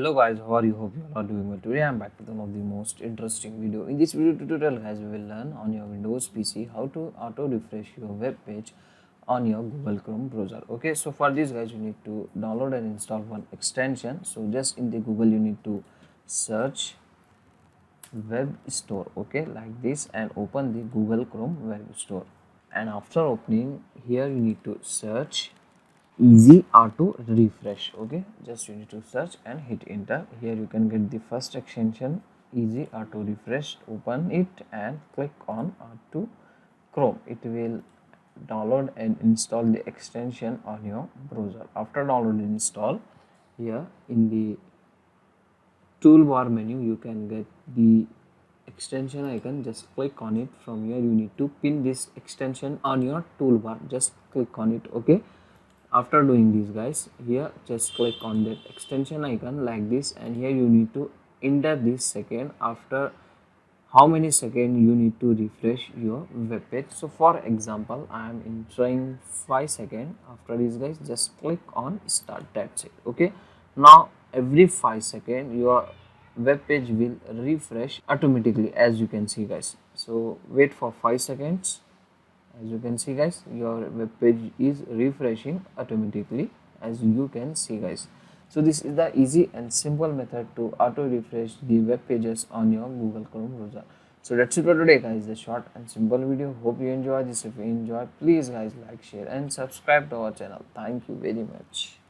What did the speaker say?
Hello guys, how are you? Hope you all are doing well. Today I'm back with one of the most interesting video. In this video tutorial guys, we will learn on your Windows PC how to auto refresh your web page on your Google Chrome browser. Okay, so for this guys, you need to download and install one extension. So just in the Google you need to search web store, okay, like this, and open the Google Chrome web store. And after opening here you need to search easy auto refresh. Okay, just you need to search and hit enter. Here you can get the first extension, easy auto refresh. Open it and click on auto Chrome. It will download and install the extension on your browser. After download and install, here in the toolbar menu you can get the extension icon. Just click on it. From here you need to pin this extension on your toolbar. Just click on it. Okay, after doing this guys, here just click on that extension icon like this, and here you need to enter this second, after how many seconds you need to refresh your web page. So for example, I am entering 5 seconds. After this guys, just click on start. That's it. Okay, now every 5 seconds your web page will refresh automatically, as you can see guys. So wait for 5 seconds. As you can see guys, your web page is refreshing automatically, as you can see guys. So this is the easy and simple method to auto refresh the web pages on your Google Chrome browser. So that's it for today guys, the short and simple video. Hope you enjoy this. If you enjoy, please guys like, share and subscribe to our channel. Thank you very much.